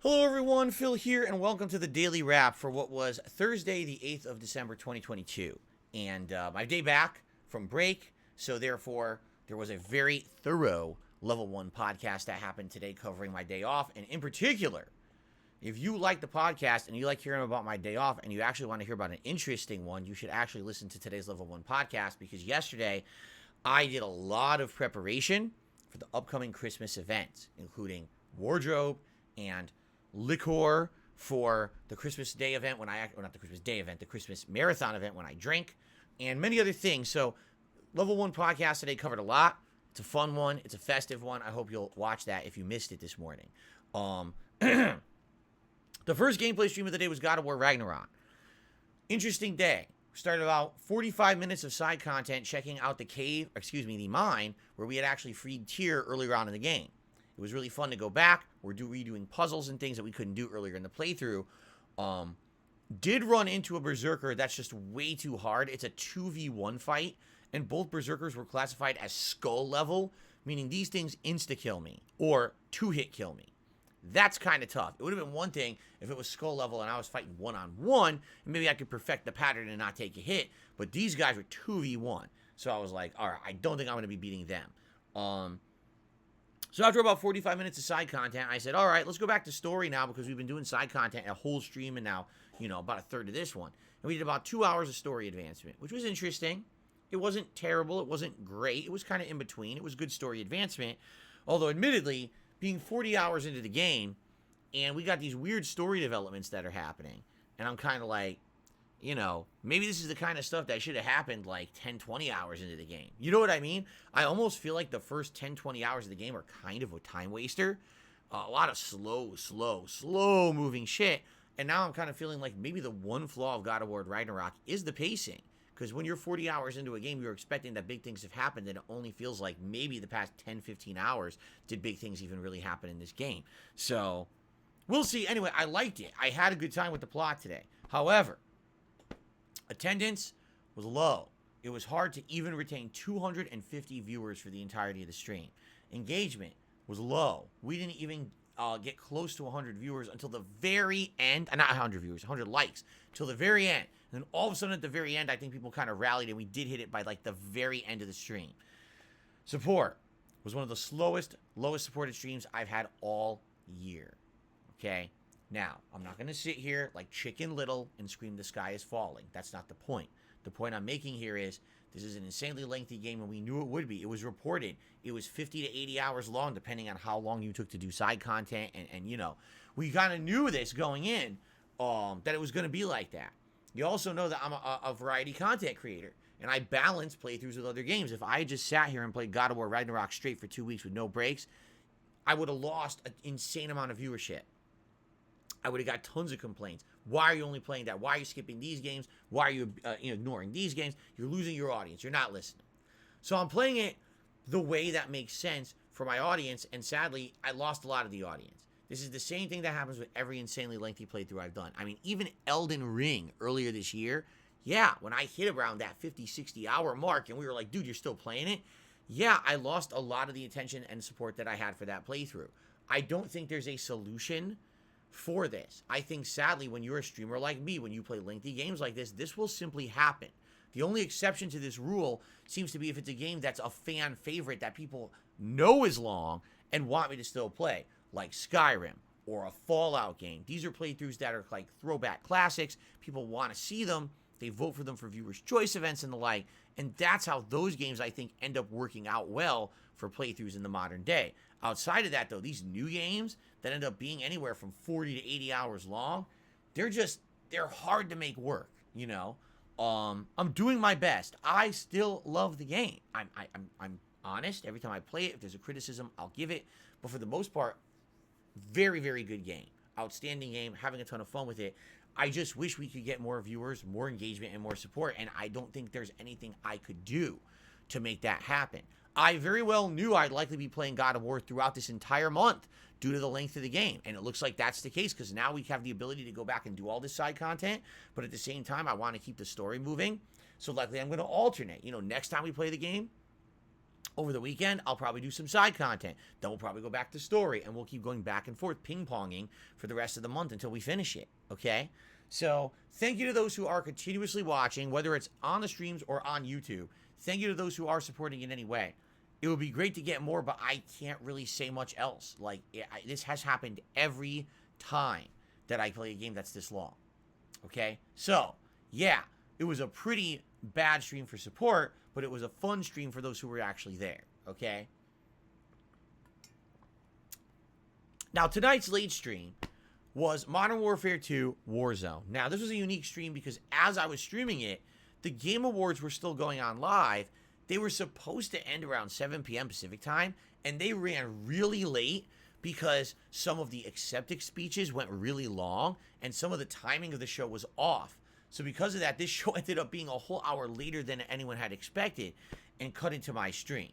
Hello everyone, Phil here, and welcome to the Daily Wrap for what was Thursday, the 8th of December, 2022. And my day back from break, so therefore there was a very thorough Level 1 podcast that happened today covering my day off. And in particular, if you like the podcast and you like hearing about my day off and you actually want to hear about an interesting one, you should actually listen to today's Level 1 podcast, because yesterday I did a lot of preparation for the upcoming Christmas events, including wardrobe and liquor for the Christmas Day event not the Christmas Day event, the Christmas Marathon event when I drink, and many other things. So Level 1 podcast today covered a lot. It's a fun one. It's a festive one. I hope you'll watch that if you missed it this morning. The first gameplay stream of the day was God of War Ragnarok. Interesting day. Started about 45 minutes of side content checking out the mine, where we had actually freed Tyr earlier on in the game. It was really fun to go back. We're redoing puzzles and things that we couldn't do earlier in the playthrough. Did run into a Berserker that's just way too hard. It's a 2v1 fight, and both Berserkers were classified as skull level, meaning these things insta-kill me, or two-hit kill me. That's kind of tough. It would have been one thing if it was skull level and I was fighting one-on-one, and maybe I could perfect the pattern and not take a hit, but these guys were 2v1. So I was like, all right, I don't think I'm going to be beating them. So after about 45 minutes of side content, I said, all right, let's go back to story now, because we've been doing side content a whole stream and now, about a third of this one. And we did about 2 hours of story advancement, which was interesting. It wasn't terrible. It wasn't great. It was kind of in between. It was good story advancement. Although, admittedly, being 40 hours into the game, and we got these weird story developments that are happening, and I'm kind of like, maybe this is the kind of stuff that should have happened like 10, 20 hours into the game. You know what I mean? I almost feel like the first 10, 20 hours of the game are kind of a time waster. A lot of slow moving shit. And now I'm kind of feeling like maybe the one flaw of God of War Ragnarok is the pacing. Because when you're 40 hours into a game, you're expecting that big things have happened, and it only feels like maybe the past 10, 15 hours did big things even really happen in this game. So, we'll see. Anyway, I liked it. I had a good time with the plot today. However, attendance was low. It was hard to even retain 250 viewers for the entirety of the stream. Engagement was low. We didn't even get close to 100 viewers until the very end. Not 100 viewers, 100 likes, till the very end. And then all of a sudden at the very end, I think people kind of rallied, and we did hit it by like the very end of the stream. Support was one of the lowest supported streams I've had all year. Okay? Now, I'm not going to sit here like Chicken Little and scream the sky is falling. That's not the point. The point I'm making here is this is an insanely lengthy game, and we knew it would be. It was reported. It was 50 to 80 hours long, depending on how long you took to do side content. And we kind of knew this going in, that it was going to be like that. You also know that I'm a variety content creator, and I balance playthroughs with other games. If I just sat here and played God of War Ragnarok straight for 2 weeks with no breaks, I would have lost an insane amount of viewership. I would have got tons of complaints. Why are you only playing that? Why are you skipping these games? Why are you ignoring these games? You're losing your audience. You're not listening. So I'm playing it the way that makes sense for my audience, and sadly, I lost a lot of the audience. This is the same thing that happens with every insanely lengthy playthrough I've done. I mean, even Elden Ring earlier this year, yeah, when I hit around that 50, 60 hour mark, and we were like, dude, you're still playing it? Yeah, I lost a lot of the attention and support that I had for that playthrough. I don't think there's a solution for this. I think, sadly, when you're a streamer like me, when you play lengthy games like this will simply happen. The only exception to this rule seems to be if it's a game that's a fan favorite that people know is long and want me to still play, like Skyrim or a Fallout game. These are playthroughs that are like throwback classics. People want to see them. They vote for them for viewers' choice events and the like. And that's how those games, I think, end up working out well for playthroughs in the modern day. Outside of that, though, these new games that end up being anywhere from 40 to 80 hours long, they're hard to make work, I'm doing my best. I still love the game. I'm honest. Every time I play it, if there's a criticism, I'll give it. But for the most part, very, very good game. Outstanding game. Having a ton of fun with it. I just wish we could get more viewers, more engagement, and more support. And I don't think there's anything I could do to make that happen. I very well knew I'd likely be playing God of War throughout this entire month due to the length of the game. And it looks like that's the case, because now we have the ability to go back and do all this side content. But at the same time, I want to keep the story moving. So likely I'm going to alternate. Next time we play the game, Over the weekend, I'll probably do some side content. Then we'll probably go back to story, and we'll keep going back and forth, ping-ponging for the rest of the month until we finish it, okay? So, thank you to those who are continuously watching, whether it's on the streams or on YouTube. Thank you to those who are supporting in any way. It would be great to get more, but I can't really say much else. Like, this has happened every time that I play a game that's this long, okay? So, yeah, it was a pretty bad stream for support, but it was a fun stream for those who were actually there, okay? Now, tonight's late stream was Modern Warfare 2 Warzone. Now, this was a unique stream because as I was streaming it, the Game Awards were still going on live. They were supposed to end around 7 p.m. Pacific time, and they ran really late because some of the acceptance speeches went really long, and some of the timing of the show was off. So because of that, this show ended up being a whole hour later than anyone had expected and cut into my stream.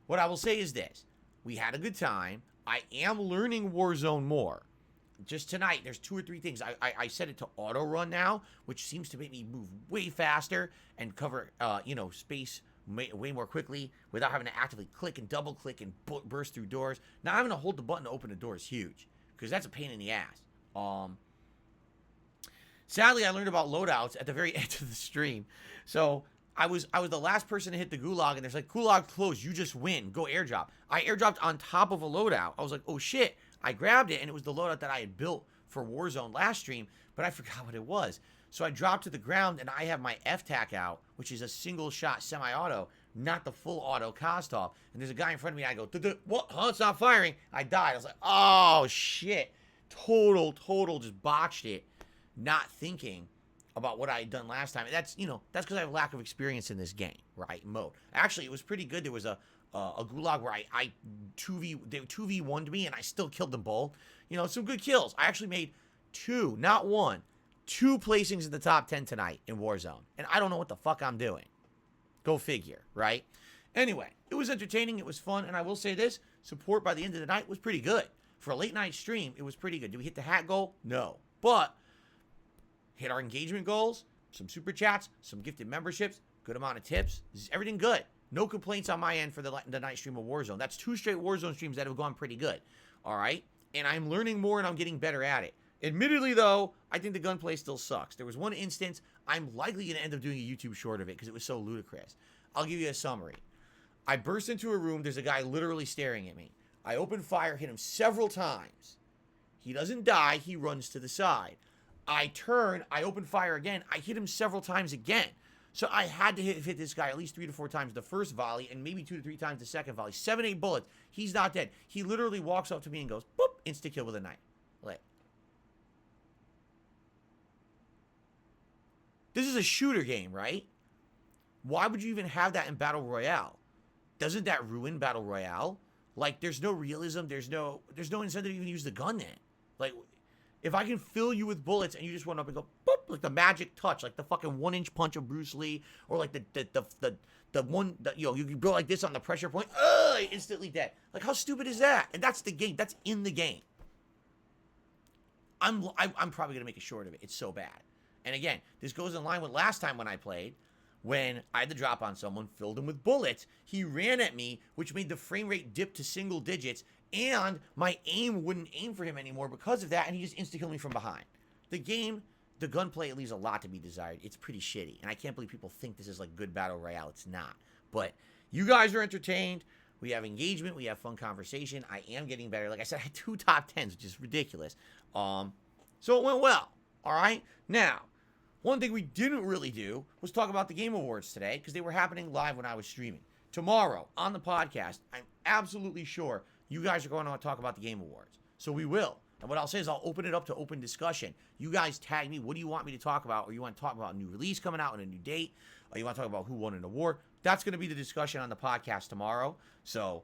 What I will say is this. We had a good time. I am learning Warzone more. Just tonight, there's 2 or 3 things. I set it to auto run now, which seems to make me move way faster and cover, space way more quickly without having to actively click and double click and burst through doors. Now having to hold the button to open the door is huge because that's a pain in the ass. Sadly, I learned about loadouts at the very end of the stream. So I was the last person to hit the gulag, and there's like, gulag closed, you just win, go airdrop. I airdropped on top of a loadout. I was like, oh shit. I grabbed it, and it was the loadout that I had built for Warzone last stream, but I forgot what it was. So I dropped to the ground, and I have my F-Tac out, which is a single-shot semi-auto, not the full auto Kostov. And there's a guy in front of me, I go, what? Huh? It's not firing. I died. I was like, oh, shit. Total, just botched it, not thinking about what I had done last time. And that's because I have lack of experience in this game, right? Mode. Actually, it was pretty good. There was a gulag where I 2v1'd me, and I still killed them both. Some good kills. I actually made 2, not 1, 2 placings in the top 10 tonight in Warzone. And I don't know what the fuck I'm doing. Go figure, right? Anyway, it was entertaining. It was fun. And I will say this, support by the end of the night was pretty good. For a late night stream, it was pretty good. Did we hit the hat goal? No. But hit our engagement goals, some super chats, some gifted memberships, good amount of tips. Everything good. No complaints on my end for the night stream of Warzone. That's 2 straight Warzone streams that have gone pretty good. All right? And I'm learning more and I'm getting better at it. Admittedly, though, I think the gunplay still sucks. There was one instance, I'm likely going to end up doing a YouTube short of it because it was so ludicrous. I'll give you a summary. I burst into a room. There's a guy literally staring at me. I open fire, hit him several times. He doesn't die. He runs to the side. I turn. I open fire again. I hit him several times again. So I had to hit this guy at least 3 to 4 times the first volley and maybe 2 to 3 times the second volley. 7, 8 bullets. He's not dead. He literally walks up to me and goes, boop, insta kill with a knife. Like, this is a shooter game, right? Why would you even have that in Battle Royale? Doesn't that ruin Battle Royale? Like, there's no realism. There's no incentive to even use the gun then. Like, if I can fill you with bullets and you just run up and go, boop, like the magic touch, like the fucking 1-inch punch of Bruce Lee, or like the one that, you can go like this on the pressure point, instantly dead. Like, how stupid is that? And that's the game. That's in the game. I'm probably gonna make a short of it. It's so bad. And again, this goes in line with last time when I played, when I had to drop on someone, filled him with bullets. He ran at me, which made the frame rate dip to single digits, and my aim wouldn't aim for him anymore because of that, and he just insta-killed me from behind. The game, the gunplay, leaves a lot to be desired. It's pretty shitty, and I can't believe people think this is like good Battle Royale. It's not. But you guys are entertained. We have engagement. We have fun conversation. I am getting better. Like I said, I had 2 top 10s, which is ridiculous. So it went well. All right? Now, one thing we didn't really do was talk about the Game Awards today because they were happening live when I was streaming. Tomorrow, on the podcast, I'm absolutely sure you guys are going to talk about the Game Awards. So we will. And what I'll say is I'll open it up to open discussion. You guys tag me. What do you want me to talk about? Or you want to talk about a new release coming out and a new date? Or you want to talk about who won an award? That's going to be the discussion on the podcast tomorrow. So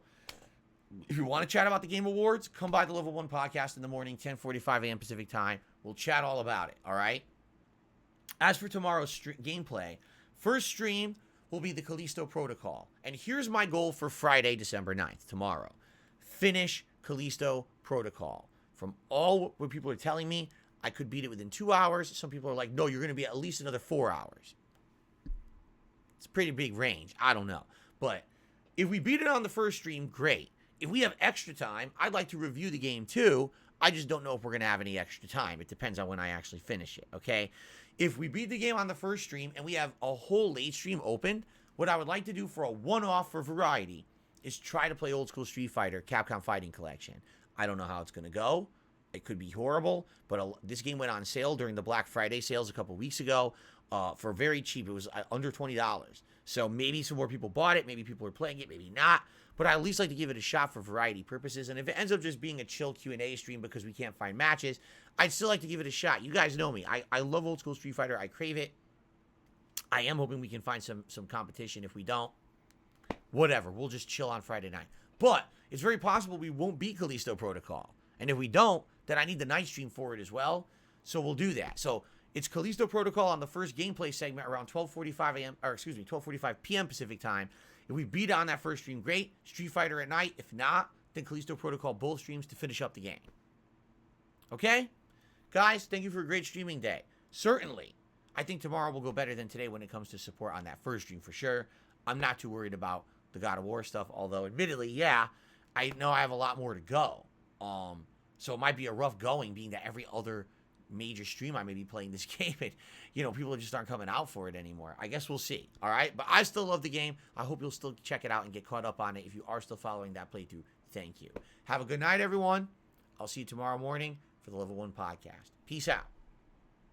if you want to chat about the Game Awards, come by the Level 1 podcast in the morning, 10:45 a.m. Pacific time. We'll chat all about it, all right? As for tomorrow's gameplay, first stream will be the Callisto Protocol. And here's my goal for Friday, December 9th, tomorrow. Finish Callisto Protocol. From all what people are telling me, I could beat it within 2 hours. Some people are like, no, you're going to be at least another 4 hours. It's a pretty big range. I don't know. But If we beat it on the first stream, great. If we have extra time, I'd like to review the game too. I just don't know if we're going to have any extra time. It depends on when I actually finish it, okay? If we beat the game on the first stream and we have a whole late stream open, what I would like to do for a one-off for variety is try to play Old School Street Fighter Capcom Fighting Collection. I don't know how it's going to go. It could be horrible, but this game went on sale during the Black Friday sales a couple weeks ago for very cheap. It was under $20. So maybe some more people bought it. Maybe people are playing it, maybe not. But I at least like to give it a shot for variety purposes. And if it ends up just being a chill Q&A stream because we can't find matches, I'd still like to give it a shot. You guys know me. I love Old School Street Fighter. I crave it. I am hoping we can find some competition. If we don't, whatever. We'll just chill on Friday night. But it's very possible we won't beat Callisto Protocol. And if we don't, then I need the night stream for it as well. So we'll do that. So it's Callisto Protocol on the first gameplay segment around 12:45 p.m. Pacific time. If we beat on that first stream, great. Street Fighter at night. If not, then Callisto Protocol both streams to finish up the game. Okay? Guys, thank you for a great streaming day. Certainly, I think tomorrow will go better than today when it comes to support on that first stream for sure. I'm not too worried about the God of War stuff, although admittedly, yeah, I know I have a lot more to go. So it might be a rough going, being that every other major stream I may be playing this game, and people just aren't coming out for it anymore. I guess we'll see. All right, but I still love the game. I hope you'll still check it out and get caught up on it. If you are still following that playthrough, thank you. Have a good night, everyone. I'll see you tomorrow morning for the Level 1 podcast. Peace out.